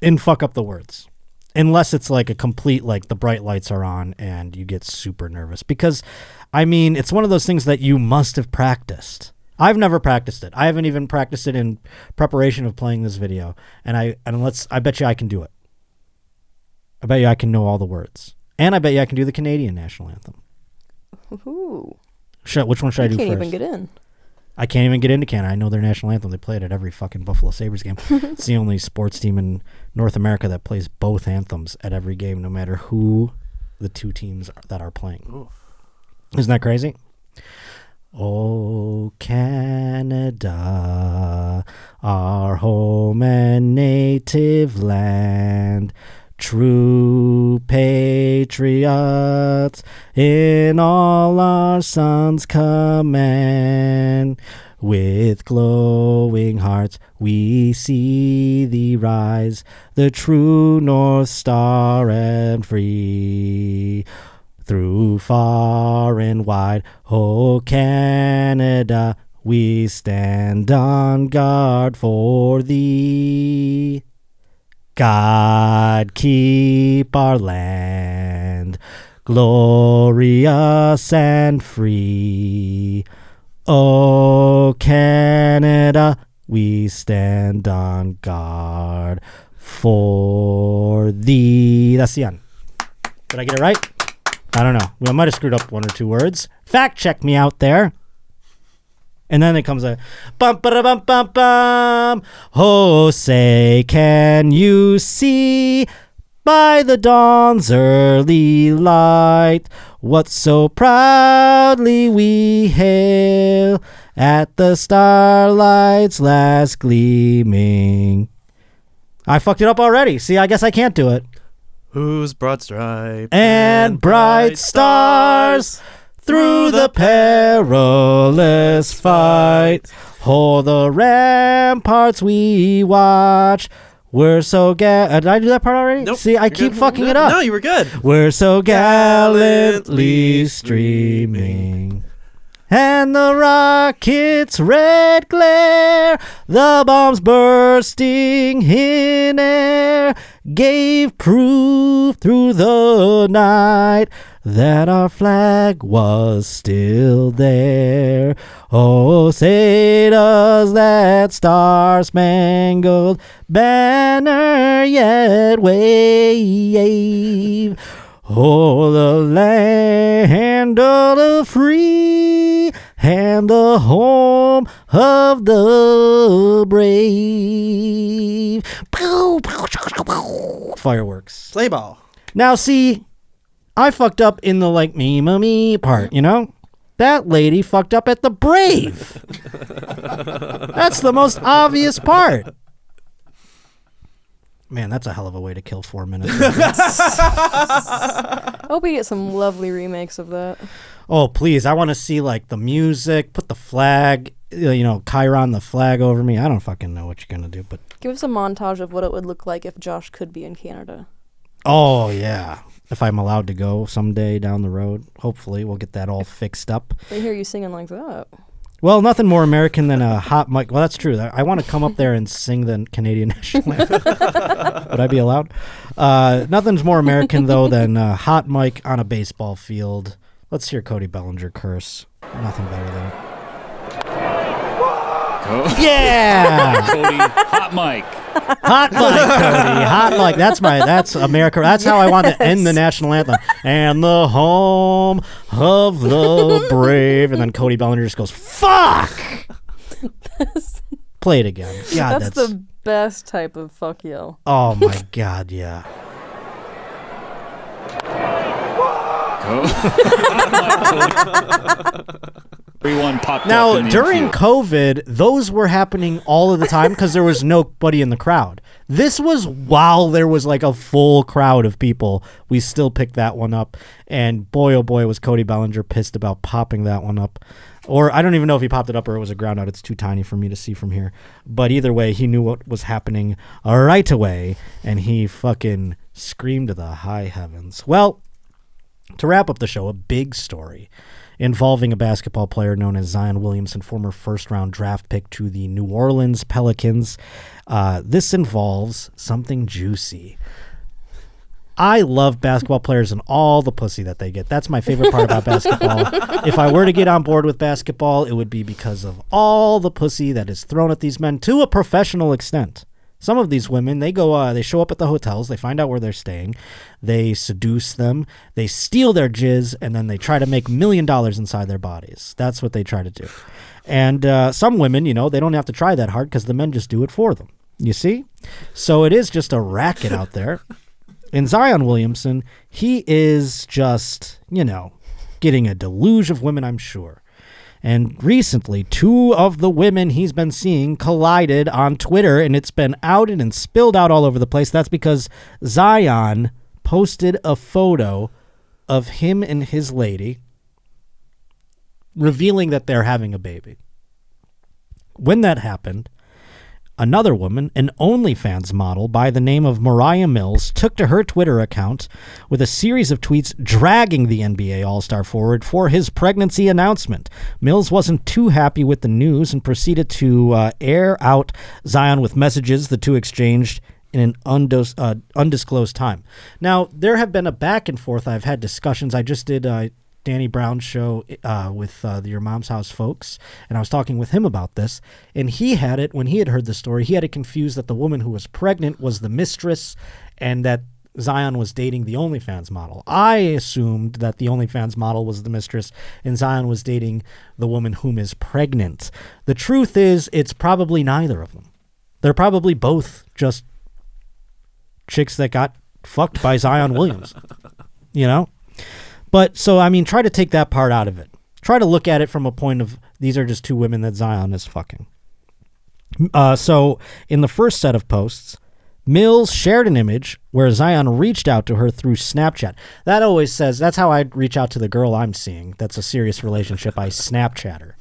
and fuck up the words? Unless it's like a complete, like the bright lights are on and you get super nervous. Because, I mean, it's one of those things that you must have practiced. I've never practiced it. I haven't even practiced it in preparation of playing this video. And I bet you I can do it. I bet you I can know all the words. And I bet you I can do the Canadian national anthem. Ooh. Which one should I do first? You can't even get in. I can't even get into Canada. I know their national anthem. They play it at every fucking Buffalo Sabres game. It's the only sports team in North America that plays both anthems at every game, no matter who the two teams that are playing. Ooh. Isn't that crazy? Oh, Canada, our home and native land, true patriots, in all our sons' command. With glowing hearts we see thee rise, the true North Star and free. Through far and wide, oh Canada, we stand on guard for thee. God keep our land glorious and free. Oh, Canada, we stand on guard for thee. That's the end. Did I get it right? I don't know. I might have screwed up one or two words. Fact check me out there. And then it comes a bum ba bum bum bum. Oh, say, can you see by the dawn's early light what so proudly we hail at the starlight's last gleaming? I fucked it up already. See, I guess I can't do it. Whose broad stripe and bright stars through the perilous fight, o'er the ramparts we watch. We're so did I do that part already? Nope. See, I keep fucking it up. No, you were good. We're so gallantly streaming, and the rocket's red glare, the bombs bursting in air, gave proof through the night that our flag was still there. Oh, say does that star-spangled banner yet wave? Oh, the land of the free and the home of the brave. Fireworks. Play ball. Now, see, I fucked up in the like me part, you know? That lady fucked up at the brave. That's the most obvious part. Man, that's a hell of a way to kill 4 minutes. I hope we get some lovely remakes of that. Oh, please. I want to see, like, the music, put the flag, Chiron the flag over me. I don't fucking know what you're going to do, but... Give us a montage of what it would look like if Josh could be in Canada. Oh, yeah. If I'm allowed to go someday down the road, hopefully we'll get that all fixed up. I hear you singing like that. Well, nothing more American than a hot mic. Well, that's true. I want to come up there and sing the Canadian national anthem. Would I be allowed? Nothing's more American, though, than a hot mic on a baseball field. Let's hear Cody Bellinger curse. Nothing better than it. Yeah! Cody, hot mic. Hot mic, Cody. Hot mic. That's America. That's how I want to end the national anthem. And the home of the brave. And then Cody Bellinger just goes, fuck! Play it again. God, that's the best type of fuck yell. Oh, my God, yeah. Now, during COVID, those were happening all of the time because there was nobody in the crowd. This was while there was like a full crowd of people. We still picked that one up. And boy, oh boy, was Cody Bellinger pissed about popping that one up. Or I don't even know if he popped it up or it was a ground out. It's too tiny for me to see from here. But either way, he knew what was happening right away. And he fucking screamed to the high heavens. Well, to wrap up the show, a big story involving a basketball player known as Zion Williamson, former first-round draft pick to the New Orleans Pelicans. This involves something juicy. I love basketball players and all the pussy that they get. That's my favorite part about basketball. If I were to get on board with basketball, it would be because of all the pussy that is thrown at these men to a professional extent. Some of these women, they show up at the hotels, they find out where they're staying, they seduce them, they steal their jizz, and then they try to make $1 million inside their bodies. That's what they try to do. And some women, they don't have to try that hard because the men just do it for them. You see? So it is just a racket out there. And Zion Williamson, he is just, getting a deluge of women, I'm sure. And recently, 2 of the women he's been seeing collided on Twitter, and it's been outed and spilled out all over the place. That's because Zion posted a photo of him and his lady, revealing that they're having a baby. When that happened, another woman, an OnlyFans model by the name of Mariah Mills, took to her Twitter account with a series of tweets dragging the NBA All-Star forward for his pregnancy announcement. Mills wasn't too happy with the news and proceeded to air out Zion with messages the two exchanged in an undisclosed time. Now, there have been a back and forth. I've had discussions. I just did Danny Brown's show with Your Mom's House folks, and I was talking with him about this, and he had it, when he had heard the story, he had it confused that the woman who was pregnant was the mistress and that Zion was dating the OnlyFans model. I assumed that the OnlyFans model was the mistress and Zion was dating the woman whom is pregnant. The truth is, it's probably neither of them. They're probably both just chicks that got fucked by Zion Williamson, you know? But so, I mean, try to take that part out of it. Try to look at it from a point of, these are just two women that Zion is fucking. So in the first set of posts, Mills shared an image where Zion reached out to her through Snapchat. That always says, that's how I reach out to the girl I'm seeing. That's a serious relationship. I Snapchat her.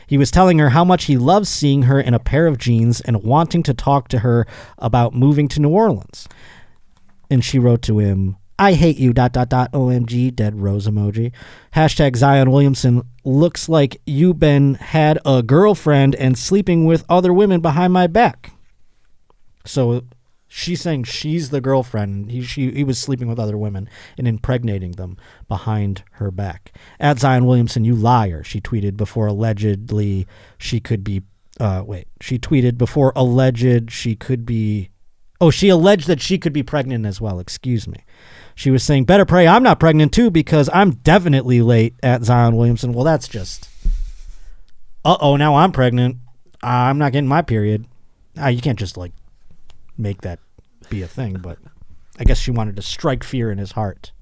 He was telling her how much he loves seeing her in a pair of jeans and wanting to talk to her about moving to New Orleans. And she wrote to him, I hate you, ... OMG, dead rose emoji. Hashtag Zion Williamson, looks like you had a girlfriend and sleeping with other women behind my back. So she's saying she's the girlfriend. He was sleeping with other women and impregnating them behind her back. At Zion Williamson, you liar, she tweeted before allegedly she could be... She tweeted before alleged she could be... Oh, she alleged that she could be pregnant as well. Excuse me. She was saying, better pray I'm not pregnant too because I'm definitely late at Zion Williamson. Well, that's just... now I'm pregnant. I'm not getting my period. You can't just, make that be a thing, but I guess she wanted to strike fear in his heart.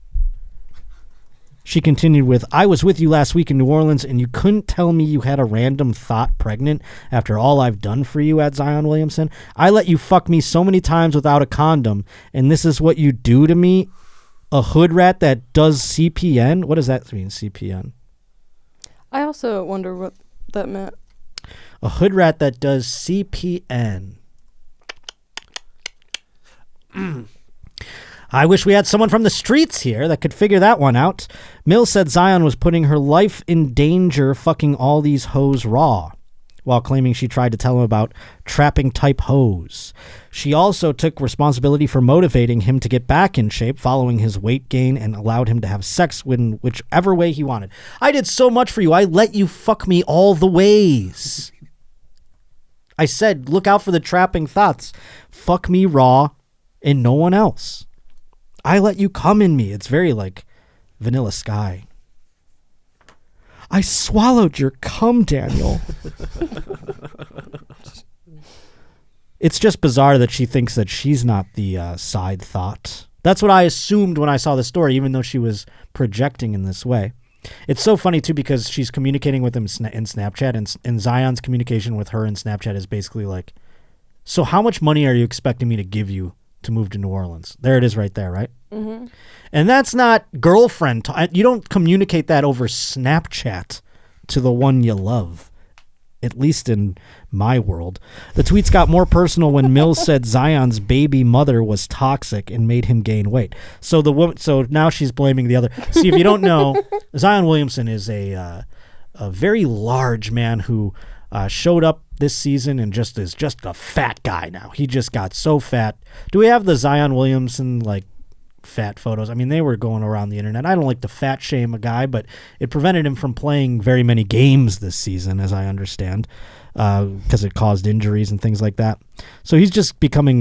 She continued with, I was with you last week in New Orleans and you couldn't tell me you had a random thought pregnant after all I've done for you at Zion Williamson. I let you fuck me so many times without a condom and this is what you do to me? A hood rat that does CPN? What does that mean, CPN? I also wonder what that meant. A hood rat that does CPN. I wish we had someone from the streets here that could figure that one out. Mills said Zion was putting her life in danger fucking all these hoes raw, while claiming she tried to tell him about trapping type hoes. She also took responsibility for motivating him to get back in shape following his weight gain and allowed him to have sex in whichever way he wanted. I did so much for you. I let you fuck me all the ways. I said, look out for the trapping thoughts. Fuck me raw and no one else. I let you come in me. It's very like Vanilla Sky. I swallowed your cum, Daniel. It's just bizarre that she thinks that she's not the side thought. That's what I assumed when I saw the story, even though she was projecting in this way. It's so funny, too, because she's communicating with him in Snapchat, and Zion's communication with her in Snapchat is basically like, so how much money are you expecting me to give you to move to New Orleans? There it is right there, right? Mm-hmm. And that's not girlfriend. You don't communicate that over Snapchat to the one you love, at least in my world. The tweets got more personal when Mills said Zion's baby mother was toxic and made him gain weight. So the woman, so now she's blaming the other. See, if you don't know, Zion Williamson is a very large man who showed up this season and is just a fat guy now. He just got so fat. Do we have the Zion Williamson fat photos? I mean, they were going around the internet. I don't like to fat shame a guy, but it prevented him from playing very many games this season, as I understand, because it caused injuries and things like that. So he's just becoming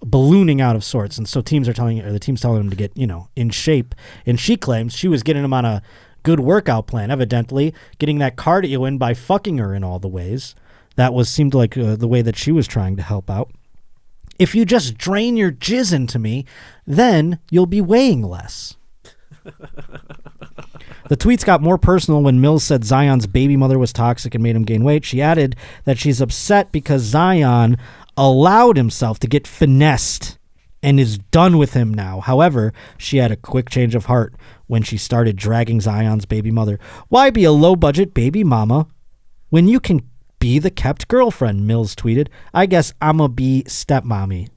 ballooning out of sorts, and so the team's telling him to get in shape. And she claims she was getting him on a good workout plan, evidently getting that cardio in by fucking her in all the ways. That seemed like the way that she was trying to help out. If you just drain your jizz into me, then you'll be weighing less. The tweets got more personal when Mills said Zion's baby mother was toxic and made him gain weight. She added that she's upset because Zion allowed himself to get finessed and is done with him now. However, she had a quick change of heart when she started dragging Zion's baby mother. Why be a low-budget baby mama when you can be the kept girlfriend, Mills tweeted. I guess I'ma be stepmommy.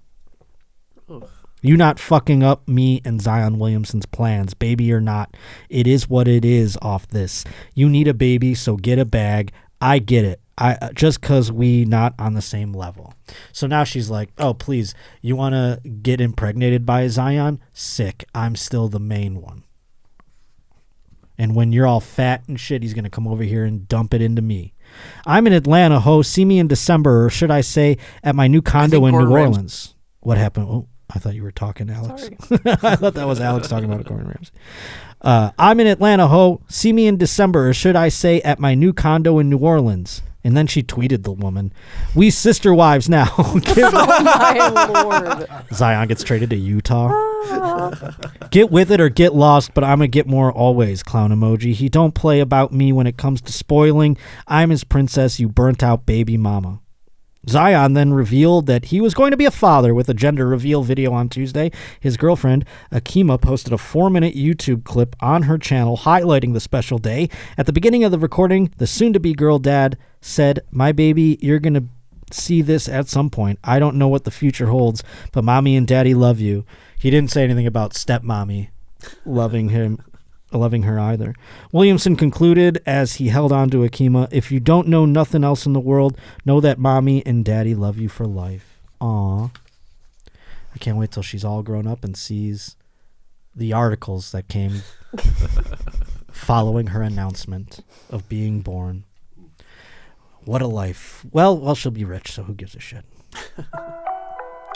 You not fucking up me and Zion Williamson's plans, baby or not. It is what it is off this. You need a baby, so get a bag. I get it. just because we not on the same level. So now she's like, oh, please, you want to get impregnated by Zion? Sick. I'm still the main one. And when you're all fat and shit, he's going to come over here and dump it into me. I'm in Atlanta, ho. See me in December, or should I say at my new condo in New Orleans. What happened? Oh, I thought you were talking, Alex. I thought that was Alex talking about Gordon Ramsay. I'm in Atlanta, ho. See me in December, or should I say at my new condo in New Orleans. And then she tweeted the woman, "We sister wives now." Oh my Lord. Zion gets traded to Utah. Get with it or get lost, but I'm going to get more always, clown emoji. He don't play about me when it comes to spoiling. I'm his princess, you burnt out baby mama. Zion then revealed that he was going to be a father with a gender reveal video on Tuesday. His girlfriend, Akima, posted a 4-minute YouTube clip on her channel highlighting the special day. At the beginning of the recording, the soon-to-be girl dad said, "My baby, you're going to see this at some point. I don't know what the future holds, but mommy and daddy love you." He didn't say anything about stepmommy loving her either. Williamson concluded as he held on to Akima, "If you don't know nothing else in the world, know that mommy and daddy love you for life." Aw. I can't wait till she's all grown up and sees the articles that came following her announcement of being born. What a life. Well, she'll be rich, so who gives a shit?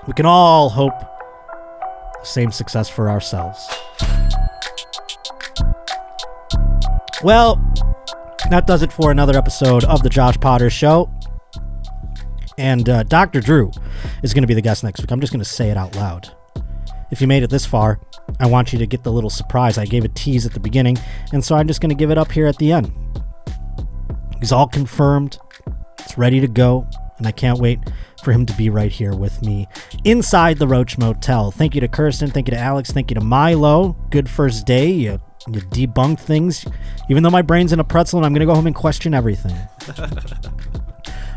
We can all hope the same success for ourselves. Well, that does it for another episode of the Josh Potter Show. And Dr. Drew is going to be the guest next week. I'm just going to say it out loud. If you made it this far, I want you to get the little surprise. I gave a tease at the beginning, and so I'm just going to give it up here at the end. He's all confirmed. It's ready to go, and I can't wait for him to be right here with me inside the Roach Motel. Thank you to Kirsten. Thank you to Alex. Thank you to Milo. Good first day. You debunked things. Even though my brain's in a pretzel, and I'm going to go home and question everything.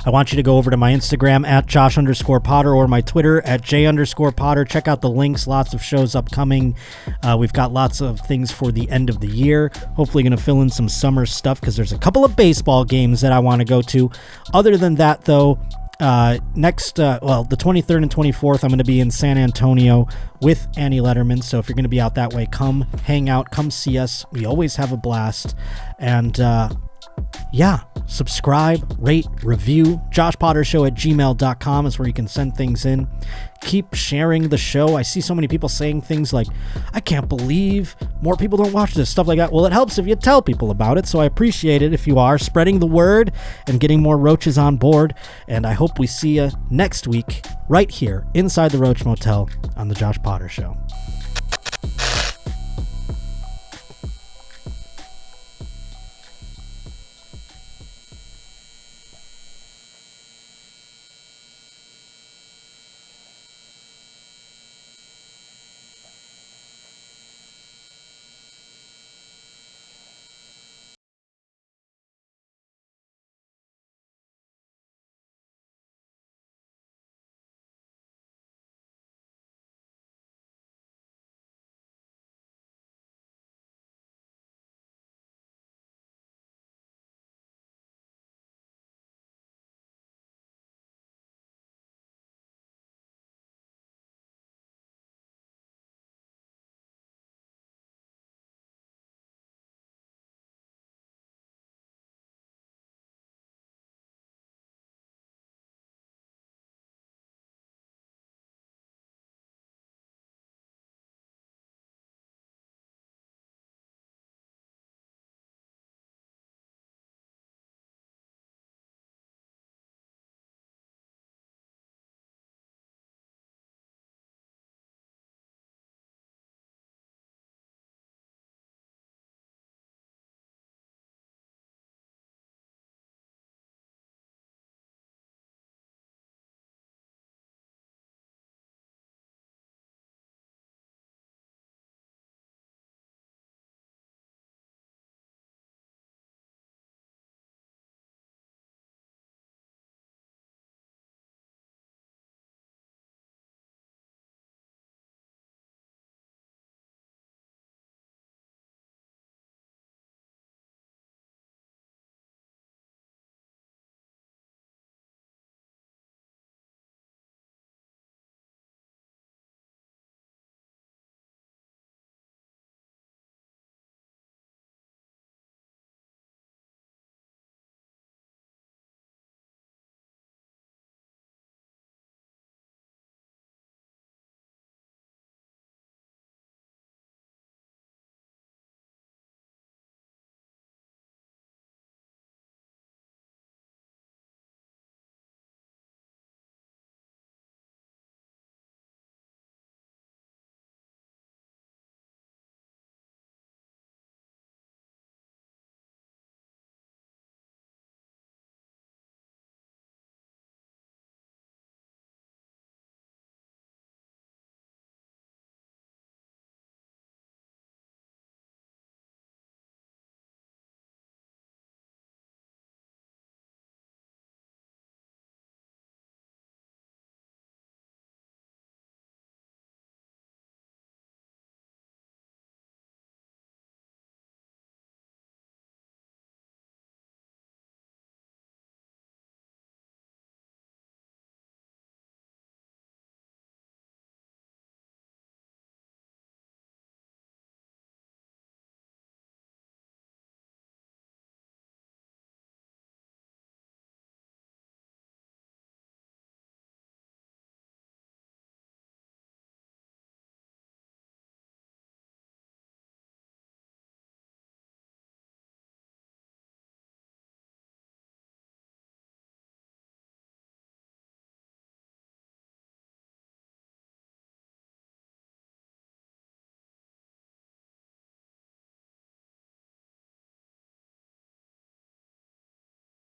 I want you to go over to my Instagram at Josh_Potter or my Twitter at J_Potter. Check out the links. Lots of shows upcoming. We've got lots of things for the end of the year. Hopefully going to fill in some summer stuff because there's a couple of baseball games that I want to go to. Other than that, though, the 23rd and 24th, I'm going to be in San Antonio with Annie Letterman. So if you're going to be out that way, come hang out, come see us. We always have a blast. And subscribe, rate, review. joshpottershow@gmail.com is where you can send things in. Keep sharing the show. I see so many people saying things like, "I can't believe more people don't watch this," stuff like that. Well, it helps if you tell people about it, so I appreciate it if you are spreading the word and getting more roaches on board. And I hope we see you next week right here inside the Roach Motel on the Josh Potter Show.